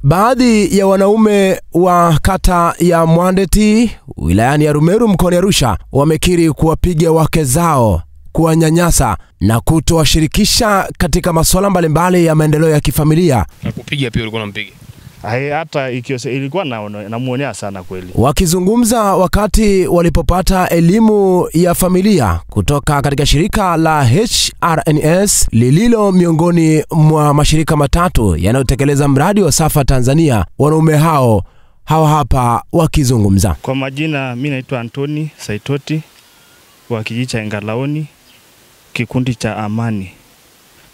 Baadhi ya wanaume wa kata ya Mwandeti wilayani ya Rumeru mkoani Arusha wamekiri kuwapiga wake zao, kuwanyanyasa na kutowashirikisha katika masuala mbalimbali ya maendeleo ya kifamilia. Na kupiga pia ulikuwa unampiga? Hata ilikuwa namuonea sana kweli. Wakizungumza wakati walipopata elimu ya familia kutoka katika shirika la HRNS lililo miongoni mwa mashirika matatu yanayotekeleza mradi wa Safa Tanzania, wanaume hao hawa hapa wakizungumza. Kwa majina, mimi naitwa Antoni Saitoti wa kijiji cha Engalaoni, kikundi cha Amani.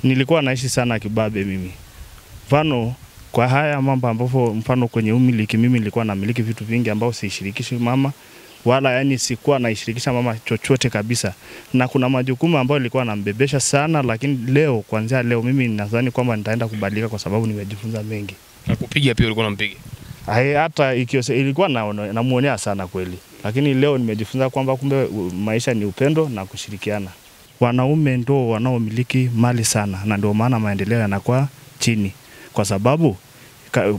Nilikuwa naishi sana kibabe mimi. Mfano kwa haya mambo ambapo mfano kwenye umiliki, mimi nilikuwa namiliki vitu vingi ambao sishirikishi mama, wala yani sikuwa naishirikisha mama chochote kabisa. Na kuna majukumu ambayo nilikuwa nambebesha sana, lakini leo, kuanzia leo mimi nadhani kwamba nitaenda kubadilika kwa sababu nimejifunza mengi. Na kupiga pia ulikuwa unampiga? Hata ilikuwa namuonea sana kweli. Lakini leo nimejifunza kwamba kumbe maisha ni upendo na kushirikiana. Wanaume ndio wanaomiliki mali sana, na ndio maana maendeleo yanakuwa chini. Kwa sababu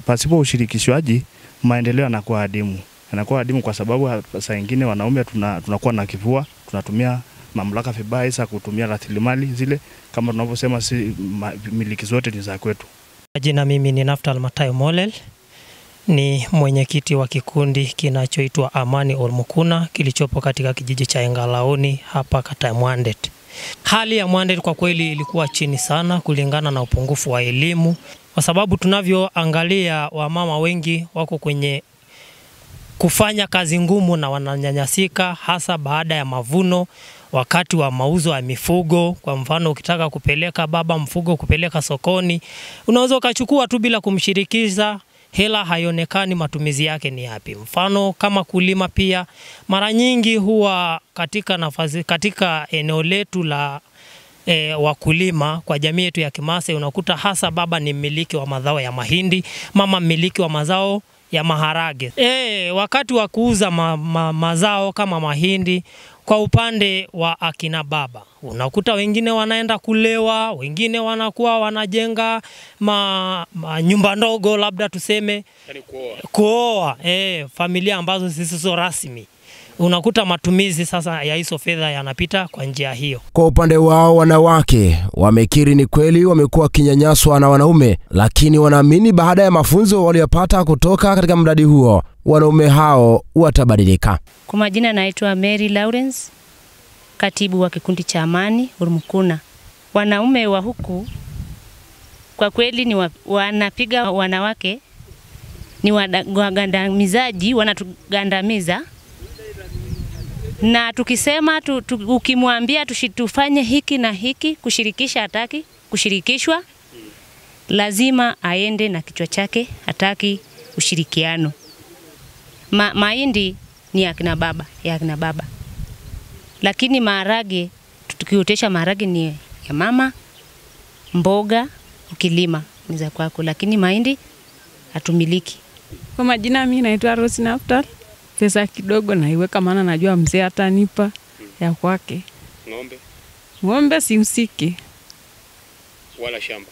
pasipo ushirikishwaji maendeleo yanakuwa adimu. Yanakuwa adimu kwa sababu saa nyingine wanaume tunakuwa na kivua, tunatumia mamlaka vibaya za kutumia rasilimali zile, kama tunavyosema si miliki zote ni za kwetu. Jina mimi ni Naftal Matayo Molel, ni mwenyekiti wa kikundi kinachoitwa Amani Olmukuna kilichopo katika kijiji cha Engalaoni hapa kata ya Mwandeti. Hali ya Mwandeti kwa kweli ilikuwa chini sana kulingana na upungufu wa elimu, kwa sababu tunavyoangalia wamama wengi wako kwenye kufanya kazi ngumu na wananyanyasika, hasa baada ya mavuno, wakati wa mauzo ya mifugo. Kwa mfano, ukitaka kupeleka baba mfugo kupeleka sokoni, unaweza ukachukua tu bila kumshirikisha, hela haionekani matumizi yake ni yapi. Mfano kama kulima pia, mara nyingi huwa katika eneo letu la wakulima kwa jamii yetu ya Kimasai, unakuta hasa baba ni mmiliki wa mazao ya mahindi, mama mmiliki wa mazao ya maharage. Wakati wa kuuza mazao kama mahindi, kwa upande wa akina baba, unakuta wengine wanaenda kulewa, wengine wanakuwa wanajenga nyumba ndogo, labda tuseme kuoa familia ambazo zisizo rasmi. Unakuta matumizi sasa ya hizo fedha yanapita kwa njia hiyo. Kwa upande wao wanawake wamekiri ni kweli wamekuwa kinyanyaswa na wanaume, lakini wanaamini baada ya mafunzo waliyopata kutoka katika mradi huo wanaume hao watabadilika. Kwa majina naitwa Mary Lawrence, katibu wa kikundi cha Amani Olmukuna. Wanaume wa huku kwa kweli ni wanapiga wanawake, ni wagandamizaji, wanatugandamiza. Na tukisema ukimwambia tufanye hiki na hiki, kushirikisha hataki kushirikishwa, lazima aende na kichwa chake, hataki ushirikiano. Mahindi ni ya kina baba. Lakini maharage, tukiotesha maharage ni ya mama, mboga ukilima ni za kwako, lakini mahindi hatumiliki. Kwa majina mimi naitwa Rose Naftal. Pesa kidogo naiweka maana najua mzee atanipa ya kwake. Ng'ombe simsiki. Wala shamba?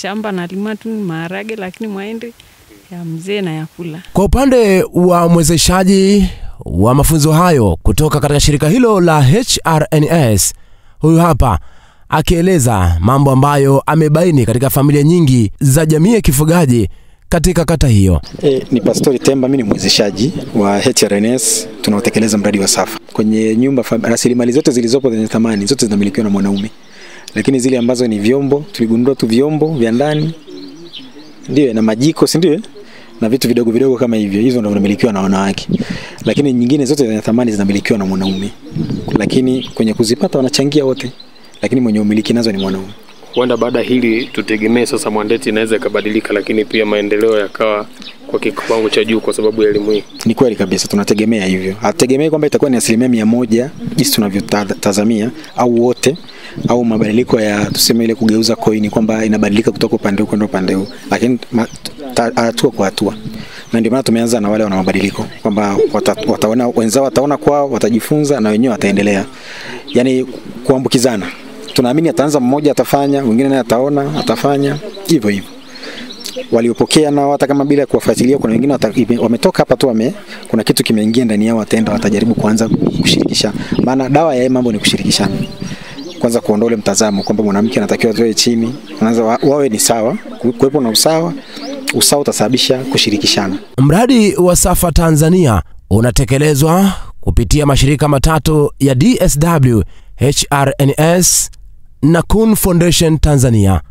Shamba nalima tu maharage, lakini mahindi ya mzee na yakula. Kwa upande wa mwezeshaji wa mafunzo hayo kutoka katika shirika hilo la HRNS, huyu hapa akieleza mambo ambayo amebaini katika familia nyingi za jamii ya kifugaji katika kata hiyo. Ni Pastori Temba, mimi ni mwezeshaji wa HRNS, tunaotekeleza mradi wa Safa. Kwenye nyumba, rasilimali zote zilizopo zenye thamani zote zinamilikiwa na mwanaume. Lakini zile ambazo ni vyombo, tuligundua tu vyombo vya ndani ndio, na majiko, si ndio? Na vitu vidogo vidogo kama hivyo, hizo ndio vinamilikiwa na wanawake. Lakini nyingine zote zenye thamani zinamilikiwa na mwanaume. Lakini kwenye kuzipata wanachangia wote, lakini mwenye umiliki nazo ni mwanaume. Huenda baada hili tutegemee sasa Mwandeti inaweza kubadilika, lakini pia maendeleo yakawa kwa kiwango cha juu kwa sababu ya elimu hii. Ni kweli kabisa, tunategemea hivyo. Hatutegemei kwamba itakuwa ni 100% jinsi tunavyotazamia au wote, au mabadiliko ya tuseme ile kugeuza coin kwamba inabadilika kutoka upande huu kwenda upande huu, lakini hatua kwa hatua. Na ndio maana tumeanza na wale wana mabadiliko kwamba wataona wenzao, wataona kwao, watajifunza na wenyewe wataendelea. Yaani kuambukizana. Tunaamini ataanza mmoja atafanya, mwingine naye ataona, atafanya hivyo hivyo. waliopokea nao hata kama bila kuwafuatilia, kuna wengine wametoka hapa tu kuna kitu kimeingia ndani yao, watajaribu kuanza kushirikisha. Maana dawa ya mambo ni kushirikishana. Kwanza kuondoa ule mtazamo kwamba mwanamke anatakiwa toe chini, anaanza wawe ni sawa, kuwepo na usawa. Usawa utasababisha kushirikishana. Mradi wa Safa Tanzania unatekelezwa kupitia mashirika matatu ya DSW, HRNS na Kun Foundation Tanzania.